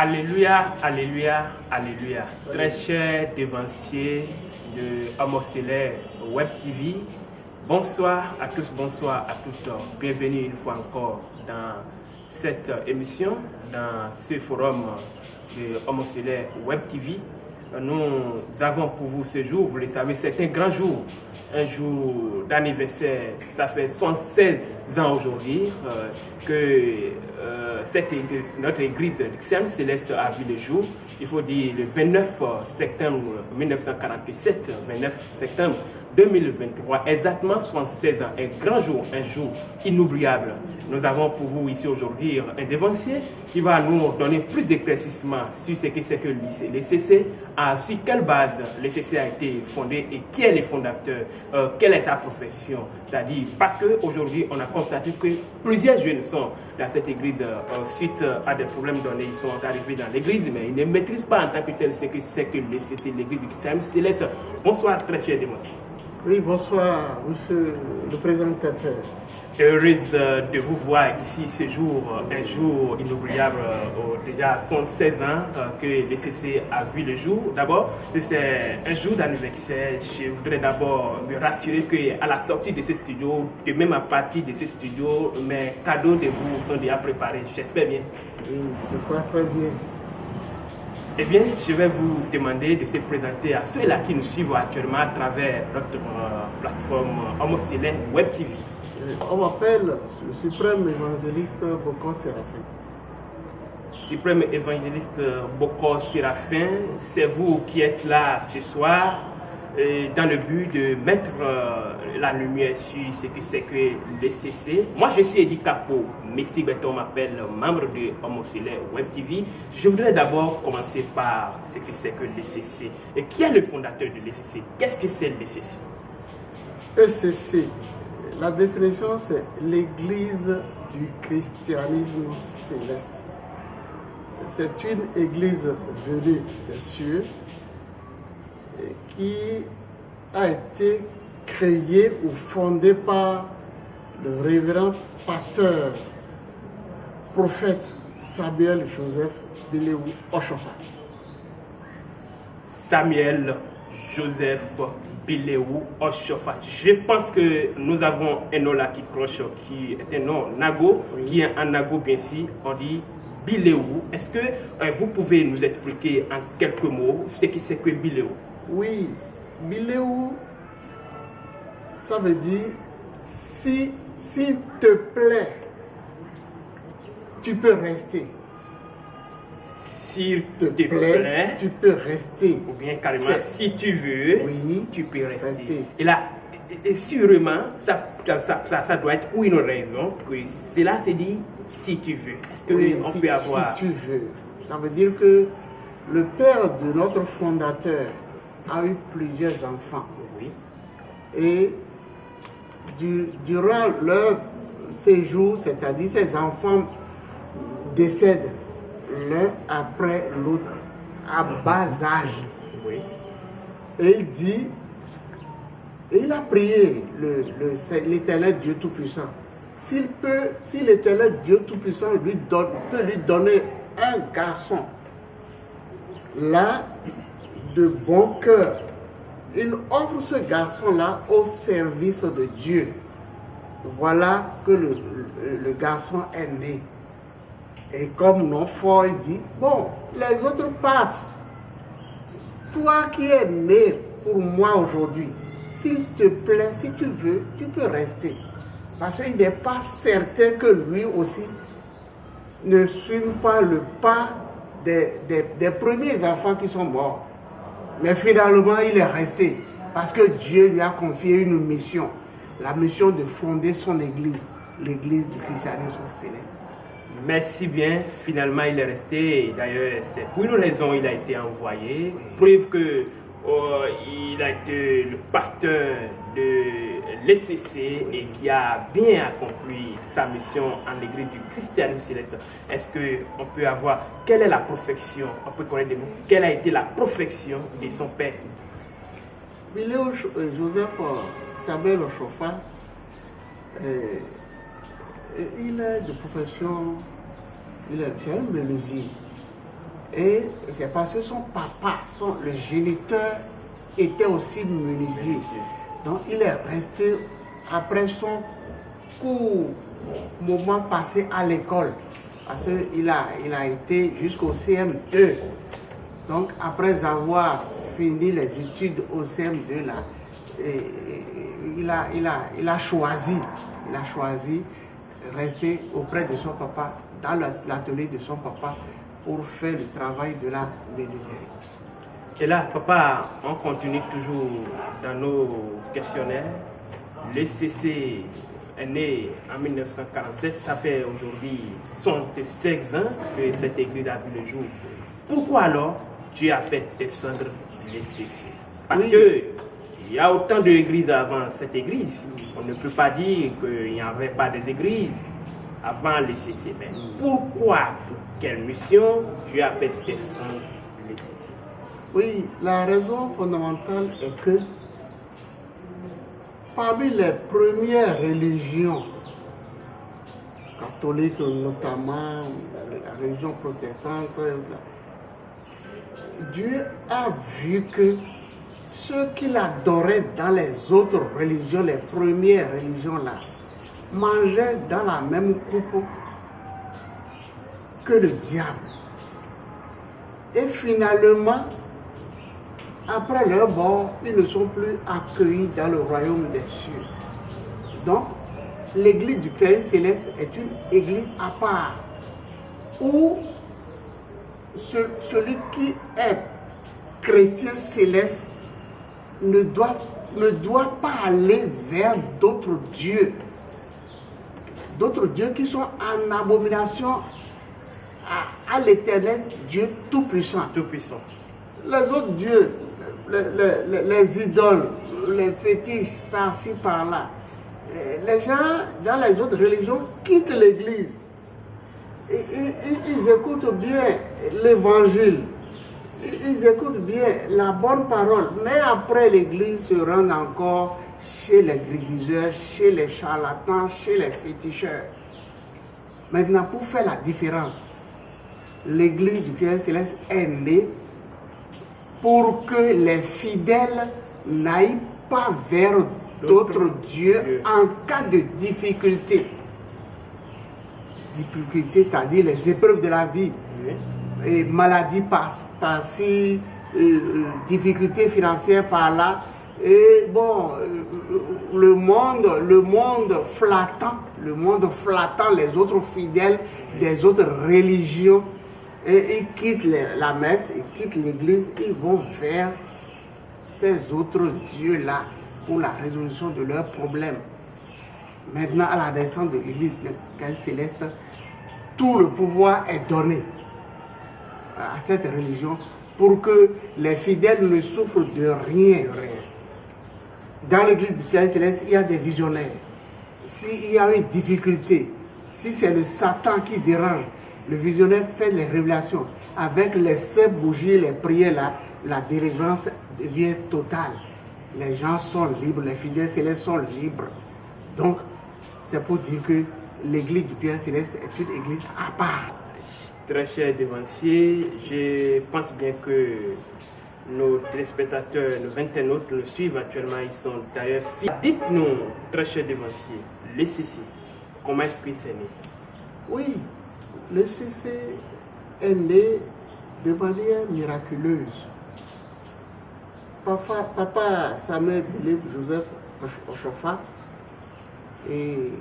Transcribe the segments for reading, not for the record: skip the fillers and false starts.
Alléluia, alléluia, alléluia. Très chers dévanciers de Homo Stellaire Web TV, bonsoir à tous, bonsoir à toutes. Bienvenue une fois encore dans cette émission, dans ce forum de Homo Stellaire Web TV. Nous avons pour vous ce jour, vous le savez, c'est un grand jour, un jour d'anniversaire. Ça fait 76 ans aujourd'hui que notre église de Christiane Céleste a vu le jour. Il faut dire le 29 septembre 1947, 29 septembre 2023, exactement 76 ans, un grand jour, un jour inoubliable. Nous avons pour vous ici aujourd'hui un dévancier qui va nous donner plus d'éclaircissements sur ce que c'est que l'ECC, sur quelle base l'ECC a été fondé et qui est le fondateur, quelle est sa profession. C'est-à-dire, parce qu'aujourd'hui, on a constaté que plusieurs jeunes sont dans cette église suite à des problèmes donnés. Ils sont arrivés dans l'église, mais ils ne maîtrisent pas en tant que tel ce que c'est que l'ECC, l'église du Christianisme céleste. Bonsoir, très cher dévancier. Oui, bonsoir, monsieur le présentateur. Heureuse de vous voir ici ce jour, un jour inoubliable, déjà 116 ans que l'ECC a vu le jour. D'abord, c'est un jour d'anniversaire. Je voudrais d'abord me rassurer qu'à la sortie de ce studio, et même à partir de ce studio, mes cadeaux de vous sont déjà préparés. J'espère bien. Oui, je crois très bien. Eh bien, je vais vous demander de se présenter à ceux-là qui nous suivent actuellement à travers notre plateforme Homo Stellaire Web TV. On m'appelle le suprême évangéliste Boko Séraphin. Suprême évangéliste Boko Séraphin, c'est vous qui êtes là ce soir dans le but de mettre la lumière sur ce que c'est que l'ECC. Moi, je suis Eddie Capo, Messi Beton m'appelle membre de Homo Stellaire Web TV. Je voudrais d'abord commencer par ce que c'est que l'ECC. Et qui est le fondateur de l'ECC? Qu'est-ce que c'est l'ECC? ECC, la définition c'est l'église du christianisme céleste. C'est une église venue des cieux qui a été créée ou fondée par le révérend pasteur, prophète Samuel Joseph Bileou Oshofa. Samuel Joseph Bileou Oshofa. Je pense que nous avons un nom là qui cloche, qui est un nom Nago, oui. Qui est un Nago bien sûr, on dit Bileou. Est-ce que vous pouvez nous expliquer en quelques mots ce que c'est que Bileou? Oui, Bileou, ça veut dire s'il te plaît, tu peux rester. S'il te plaît, tu peux rester. Ou bien carrément, si tu veux, oui, tu peux rester. Et là, et sûrement, ça doit être pour une raison que cela se dit si tu veux. Est-ce que oui, on peut avoir... Si tu veux. Ça veut dire que le père de notre fondateur a eu plusieurs enfants. Oui. Et durant leur séjour, c'est-à-dire ses enfants décèdent l'un après l'autre, à bas âge. Oui. Et il dit, et il a prié l'Éternel Dieu Tout-Puissant. Si l'Éternel Dieu Tout-Puissant peut lui donner un garçon, là, de bon cœur, il offre ce garçon-là au service de Dieu. Voilà que le garçon est né. Et comme non fort, il dit, bon, les autres partent. Toi qui es né pour moi aujourd'hui, s'il te plaît, si tu veux, tu peux rester. Parce qu'il n'est pas certain que lui aussi ne suive pas le pas des premiers enfants qui sont morts. Mais finalement, il est resté. Parce que Dieu lui a confié une mission. La mission de fonder son église, l'église du christianisme céleste. Merci bien, finalement il est resté, d'ailleurs c'est pour une raison il a été envoyé, preuve que il a été le pasteur de l'ECC et qui a bien accompli sa mission en église du christianisme céleste. Est-ce qu'on peut avoir, quelle est la profession, on peut connaître de vous, quelle a été la profession de son père? Bileou Joseph Samuel Oshofa, il est de profession, c'est un menuisier. Et c'est parce que son papa, le géniteur, était aussi menuisier. Donc il est resté après son court moment passé à l'école. Parce qu'il a été jusqu'au CM2. Donc après avoir fini les études au CM2, là, il a choisi rester auprès de son papa, dans l'atelier de son papa, pour faire le travail de la menuiserie. Et là, papa, on continue toujours dans nos questionnaires. Le CC est né en 1947, ça fait aujourd'hui 76 ans que cette église a vu le jour. Pourquoi alors tu as fait descendre le CC? Parce que il y a autant d'églises avant cette église. On ne peut pas dire qu'il n'y avait pas d'église avant le CC. Mais pourquoi, pour quelle mission tu as fait descendre le CC? Oui, la raison fondamentale est que parmi les premières religions, catholiques notamment, la religion protestante, Dieu a vu que ceux qu'il adorait dans les autres religions, les premières religions là, mangeaient dans la même coupe que le diable. Et finalement, après leur mort, ils ne sont plus accueillis dans le royaume des cieux. Donc, l'église du Père Céleste est une église à part, où celui qui est chrétien céleste ne doit pas aller vers d'autres dieux qui sont en abomination à l'éternel Dieu Tout-Puissant. Les autres dieux, les idoles, les fétiches par-ci, par-là, les gens dans les autres religions quittent l'église. Ils écoutent bien l'évangile, ils écoutent bien la bonne parole, mais après l'église se rendent encore chez les gribuseurs, chez les charlatans, chez les féticheurs. Maintenant, pour faire la différence, l'église du Père Céleste est née pour que les fidèles n'aillent pas vers d'autres dieux en cas de difficulté. Difficulté, c'est-à-dire les épreuves de la vie, et maladie par-ci, difficultés financières par-là, et bon, le monde flattant les autres fidèles des autres religions, et ils quittent la messe, ils quittent l'église, ils vont vers ces autres dieux-là pour la résolution de leurs problèmes. Maintenant, à la naissance de l'église céleste, tout le pouvoir est donné à cette religion pour que les fidèles ne souffrent de rien. Dans l'église du Père Céleste, il y a des visionnaires. S'il y a une difficulté, si c'est le Satan qui dérange, le visionnaire fait les révélations. Avec les 7 bougies, les prières là, la délivrance devient totale. Les gens sont libres, les fidèles célestes sont libres. Donc, c'est pour dire que l'église du Père Céleste est une église à part. Très cher devancier, je pense bien que nos téléspectateurs, nos internautes nous suivent actuellement, ils sont d'ailleurs fidèles. Dites-nous, très cher devancier, le CC, comment est-ce que c'est né? Oui, le CC est né de manière miraculeuse. Papa Samuel Joseph Ochofa, et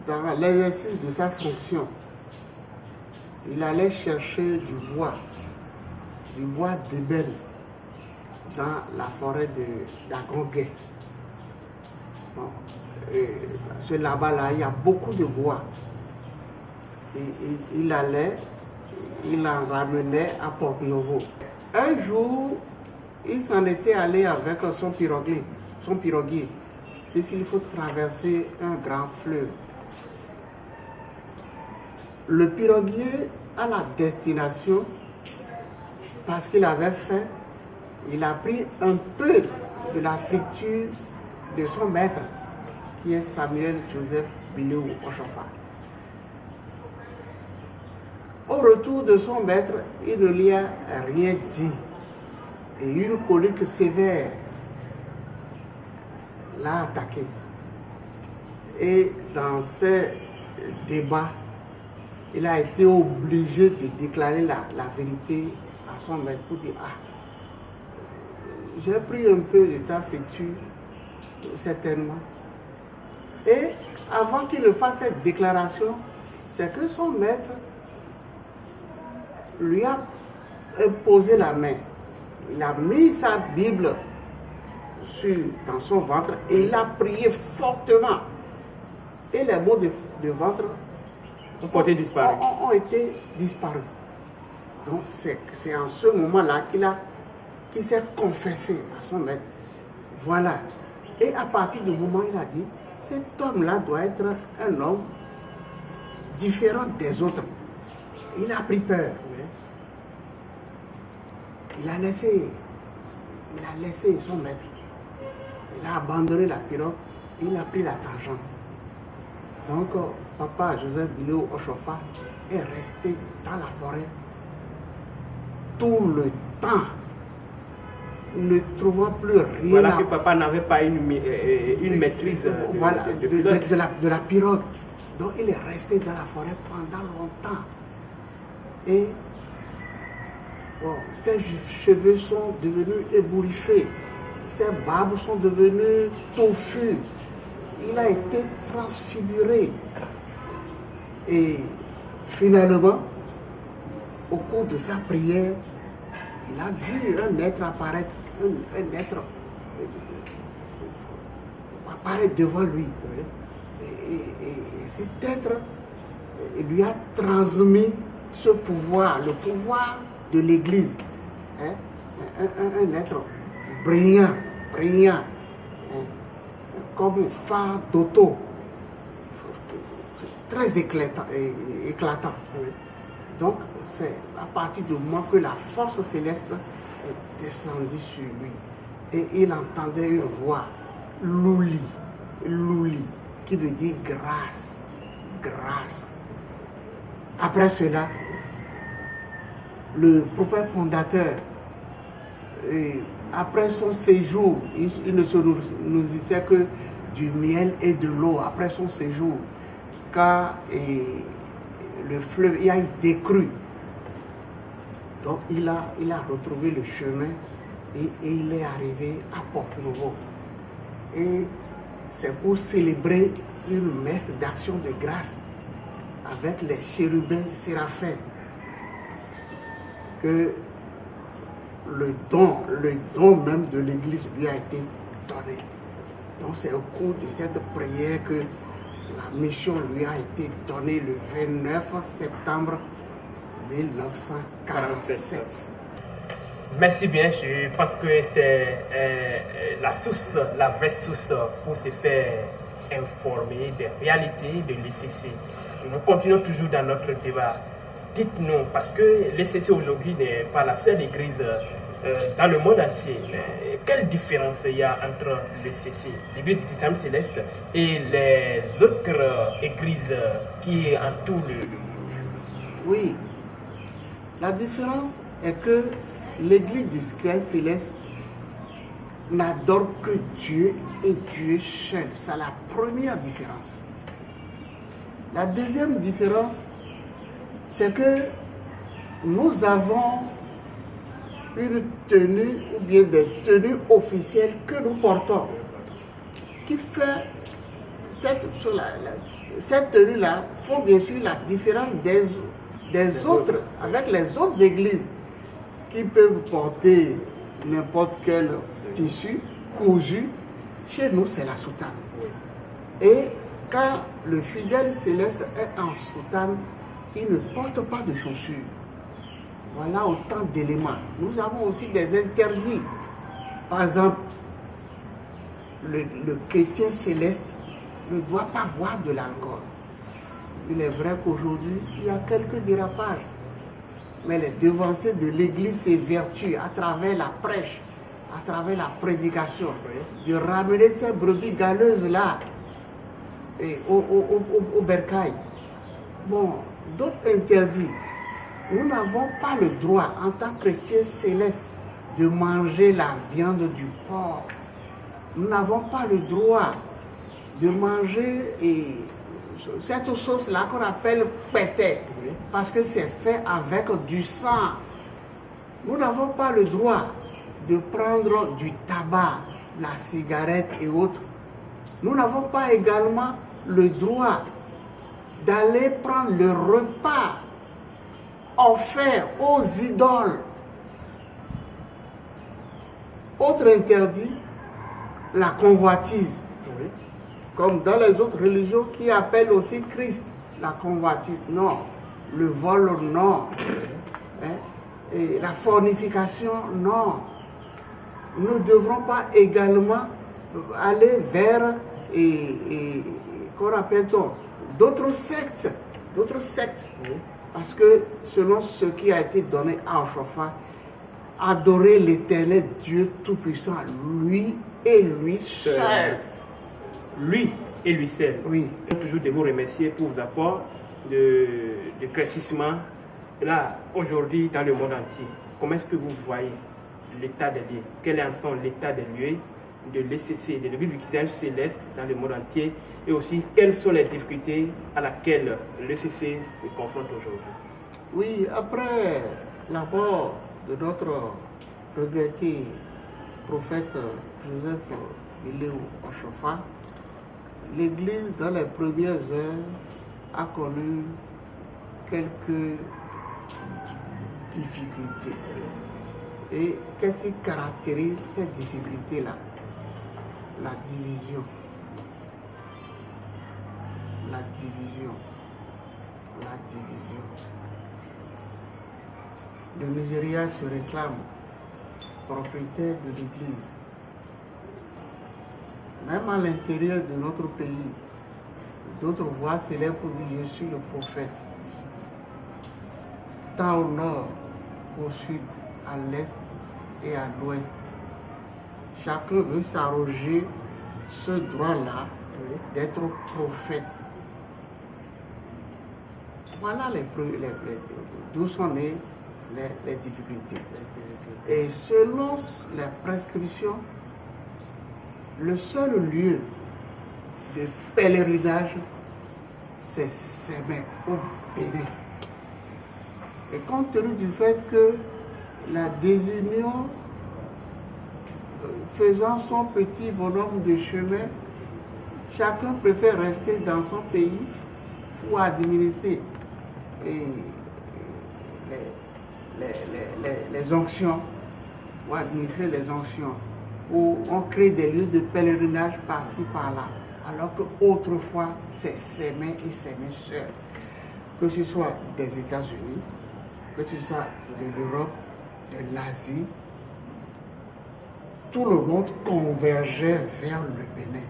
dans l'exercice de sa fonction, il allait chercher du bois d'ébène dans la forêt d'Agonguet. Bon, ce là-bas, il y a beaucoup de bois. Et il en ramenait à Porte-Novo. Un jour, il s'en était allé avec son piroguier, puisqu'il faut traverser un grand fleuve. Le piroguier, à la destination, parce qu'il avait faim, il a pris un peu de la friture de son maître, qui est Samuel Joseph Bilou Ochofa. Au retour de son maître, il ne lui a rien dit. Et une colique sévère l'a attaqué. Et dans ces débats, il a été obligé de déclarer la vérité à son maître pour dire, ah, j'ai pris un peu de ta friture, certainement. Et avant qu'il ne fasse cette déclaration, c'est que son maître lui a posé la main. Il a mis sa Bible dans son ventre et il a prié fortement. Et les maux de ventre ont été disparus. Donc c'est en ce moment-là qu'il s'est confessé à son maître. Voilà. Et à partir du moment où il a dit, cet homme-là doit être un homme différent des autres. Il a pris peur. Il a laissé son maître. Il a abandonné la pirogue. Il a pris la tangente. Donc, papa Joseph Bilo Oshofa est resté dans la forêt tout le temps, ne trouvant plus rien. Voilà que papa n'avait pas une maîtrise de la pirogue. Donc, il est resté dans la forêt pendant longtemps. Et bon, ses cheveux sont devenus ébouriffés, ses barbes sont devenues touffues. Il a été transfiguré. Et finalement, au cours de sa prière, il a vu un être apparaître, un être apparaître devant lui. Et cet être lui a transmis ce pouvoir, le pouvoir de l'Église. Hein? Un être brillant, hein? Comme un phare d'auto, très éclatant. Donc, c'est à partir du moment que la force céleste est descendue sur lui. Et il entendait une voix, Louli, qui veut dire grâce, grâce. Après cela, le prophète fondateur, après son séjour, il ne se nourrissait que du miel et de l'eau. Après son séjour, car le fleuve, il y a eu des crues. Donc il a retrouvé le chemin et il est arrivé à Porte-Nouveau. Et c'est pour célébrer une messe d'action de grâce avec les chérubins séraphins que le don même de l'Église lui a été donné. Donc c'est au cours de cette prière que la mission lui a été donnée le 29 septembre 1947. Merci bien, je pense que c'est la vraie source pour se faire informer des réalités de l'ECC. Nous continuons toujours dans notre débat. Dites-nous, parce que l'ECC aujourd'hui n'est pas la seule église dans le monde entier. Quelle différence il y a entre l'ECC, l'église du Christ céleste, et les autres églises qui entourent le... Oui, la différence est que l'église du Christ céleste n'adore que Dieu et Dieu seul. C'est la première différence. La deuxième différence, c'est que nous avons une tenue ou bien des tenues officielles que nous portons, qui fait cette tenue-là font bien sûr la différence des autres, avec les autres églises qui peuvent porter n'importe quel tissu cousu. Chez nous, c'est la soutane. Et quand le fidèle céleste est en soutane, il ne porte pas de chaussures. Voilà autant d'éléments. Nous avons aussi des interdits. Par exemple, le chrétien céleste ne doit pas boire de l'alcool. Il est vrai qu'aujourd'hui, il y a quelques dérapages. Mais les devanciers de l'Église s'évertuent à travers la prêche, à travers la prédication, de ramener ces brebis galeuses-là au bercail. Bon, d'autres interdits. Nous n'avons pas le droit, en tant que chrétiens célestes, de manger la viande du porc. Nous n'avons pas le droit de manger cette sauce-là qu'on appelle pété, parce que c'est fait avec du sang. Nous n'avons pas le droit de prendre du tabac, la cigarette et autres. Nous n'avons pas également le droit d'aller prendre le repas offert aux idoles. Autre interdit, la convoitise. Oui. Comme dans les autres religions qui appellent aussi Christ, la convoitise. Non. Le vol, non. Hein? Et la fornication, non. Nous ne devrons pas également aller vers, qu'en appelle-t-on, d'autres sectes. Oui. Parce que selon ce qui a été donné à Oshofar, adorer l'Éternel Dieu Tout-Puissant, lui et lui seul. Lui et lui seul. Oui. Je veux toujours de vous remercier pour vos apports d'éclaircissement. Là, aujourd'hui, dans le monde entier, comment est-ce que vous voyez l'état des lieux? Quel est en sont l'état des lieux de l'ECC, de l'Église céleste dans le monde entier? Et aussi, quelles sont les difficultés à laquelle l'ECC se confronte aujourd'hui? Oui, après la mort de notre regretté prophète Joseph Bileu Oshofar, l'Église, dans les premières heures, a connu quelques difficultés. Et qu'est-ce qui caractérise ces difficultés-là? La division. La division. La division. Le Nigeria se réclame propriétaire de l'Église. Même à l'intérieur de notre pays, d'autres voix s'élèvent pour dire je suis le prophète. Tant au nord qu'au sud, à l'est et à l'ouest. Chacun veut s'arroger ce droit-là d'être prophète. Voilà d'où sont nées les difficultés. Et selon les prescriptions, le seul lieu de pèlerinage, c'est Sémé au Bénin. Et compte tenu du fait que la désunion faisant son petit bonhomme de chemin, chacun préfère rester dans son pays pour administrer les onctions, pour administrer les onctions, où on crée des lieux de pèlerinage par-ci, par-là, alors qu'autrefois, c'est Sémé et Sémé seuls. Que ce soit des États-Unis, que ce soit de l'Europe, de l'Asie, tout le monde convergeait vers le Bénin.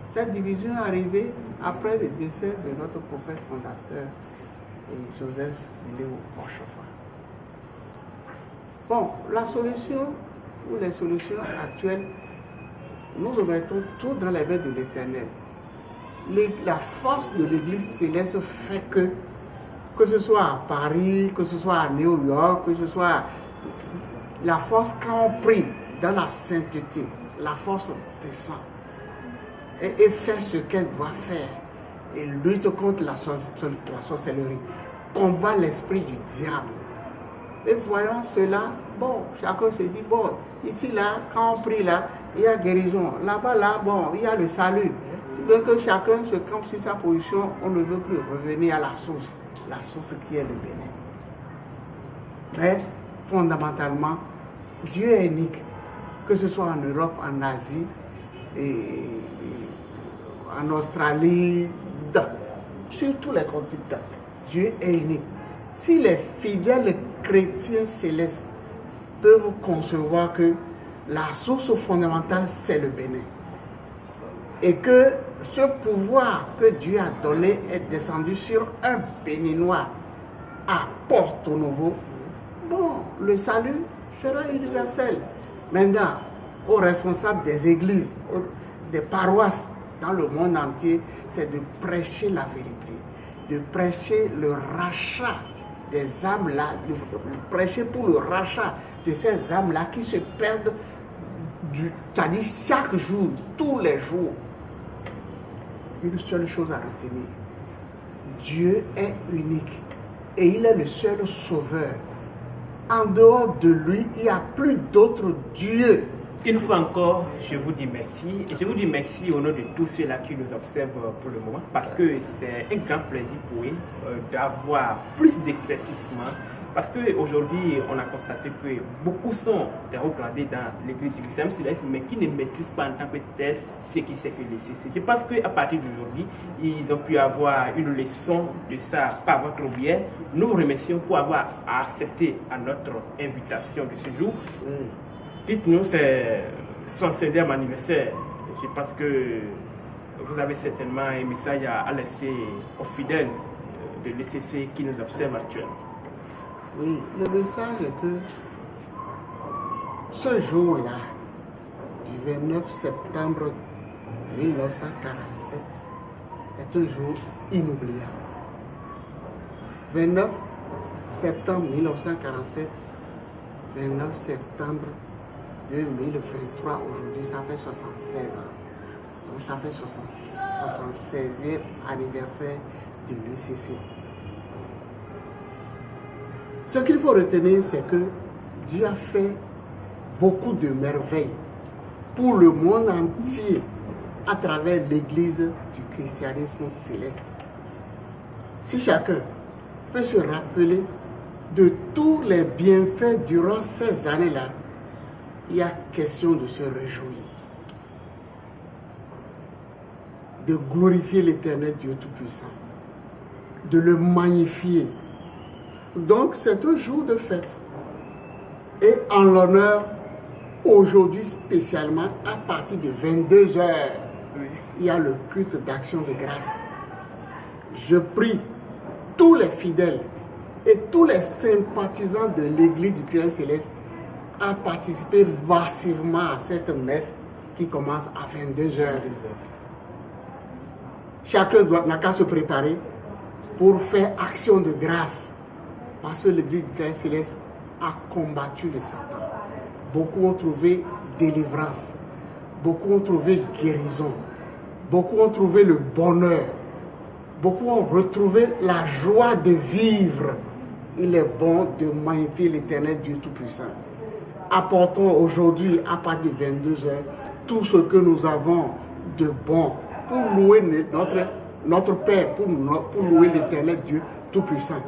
Cette division est arrivée après le décès de notre prophète fondateur, Joseph Bileu Oshofar. Bon, la solution, ou les solutions actuelles, nous remettons tout dans les mains de l'Éternel. La force de l'Église céleste fait que ce soit à Paris, que ce soit à New York, que ce soit la force quand on prie dans la sainteté, la force descend et fait ce qu'elle doit faire et lutte contre la sorcellerie, combat l'esprit du diable. Et voyant cela, bon, chacun se dit, bon, ici, là, quand on prie là, il y a guérison. Là-bas, là, bon, il y a le salut. C'est que chacun se campe sur sa position, on ne veut plus revenir à la source qui est le Bénin. Mais, fondamentalement, Dieu est unique. Que ce soit en Europe, en Asie, en Australie, sur tous les continents, Dieu est unique. Si les fidèles chrétiens célestes peuvent concevoir que la source fondamentale, c'est le Bénin, et que ce pouvoir que Dieu a donné est descendu sur un Béninois à Porto Novo, bon, le salut sera universel. Maintenant, aux responsables des églises, des paroisses dans le monde entier, c'est de prêcher la vérité, de prêcher le rachat des âmes-là, prêcher pour le rachat de ces âmes-là qui se perdent, c'est-à-dire chaque jour, tous les jours. Une seule chose à retenir. Dieu est unique et il est le seul sauveur. En dehors de lui, il n'y a plus d'autre Dieu. Une fois encore, je vous dis merci. Et je vous dis merci au nom de tous ceux-là qui nous observent pour le moment, parce que c'est un grand plaisir pour eux d'avoir plus d'éclaircissement. Parce qu'aujourd'hui, on a constaté que beaucoup sont des regardés dans l'église du Christ céleste, mais qui ne maîtrisent pas en tant que tel ce qui c'est que le CC. Je pense qu'à partir d'aujourd'hui, ils ont pu avoir une leçon de ça par votre biais. Nous vous remercions pour avoir accepté à notre invitation de ce jour. Dites-nous, c'est son 16e anniversaire. Je pense que vous avez certainement un message à laisser aux fidèles de l'ECC qui nous observent actuellement. Oui, le message est que ce jour-là, du 29 septembre 1947, est un jour inoubliable. 29 septembre 1947, 29 septembre 2023, aujourd'hui, ça fait 76 ans. Donc ça fait 76e anniversaire de l'ECC. Ce qu'il faut retenir, c'est que Dieu a fait beaucoup de merveilles pour le monde entier à travers l'Église du christianisme céleste. Si chacun peut se rappeler de tous les bienfaits durant ces années-là, il y a question de se réjouir, de glorifier l'Éternel Dieu Tout-Puissant, de le magnifier. Donc c'est un jour de fête. Et en l'honneur, aujourd'hui spécialement, à partir de 22 h, il y a le culte d'action de grâce. Je prie tous les fidèles et tous les sympathisants de l'Église du Christ céleste à participer massivement à cette messe qui commence à 22 h. Chacun n'a qu'à se préparer pour faire action de grâce. Parce que l'Église du Christ céleste a combattu le Satan. Beaucoup ont trouvé délivrance. Beaucoup ont trouvé guérison. Beaucoup ont trouvé le bonheur. Beaucoup ont retrouvé la joie de vivre. Il est bon de magnifier l'Éternel Dieu Tout-Puissant. Apportons aujourd'hui, à partir de 22 h, tout ce que nous avons de bon pour louer notre Père, pour louer l'Éternel Dieu Tout-Puissant.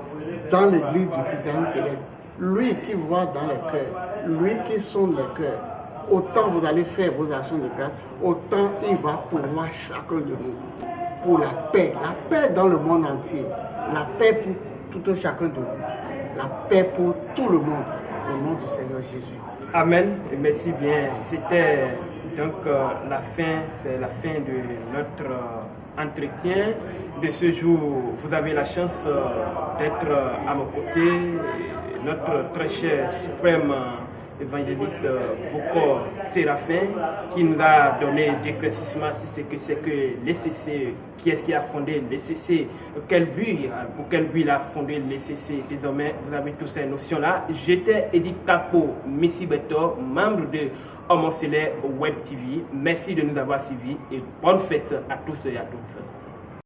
Dans l'église du christianisme céleste, lui qui voit dans les cœurs, lui qui sonde les cœurs, autant vous allez faire vos actions de grâce, autant il va pourvoir chacun de nous pour la paix dans le monde entier, la paix pour tout un chacun de vous, la paix pour tout le monde, au nom du Seigneur Jésus. Amen, et merci bien. C'était donc c'est la fin de notre entretien de ce jour. Vous avez la chance d'être à mon côté, notre très cher suprême évangéliste Bokor Séraphin, qui nous a donné d'éclaircissement sur ce que c'est que l'ECC, qui est-ce qui a fondé l'ECC, pour quel but il a fondé l'ECC. Désormais, vous avez toutes ces notions-là. J'étais Edith Capo Messi Beto, membre de Homo Solaire Web TV. Merci de nous avoir suivis et bonne fête à tous et à toutes.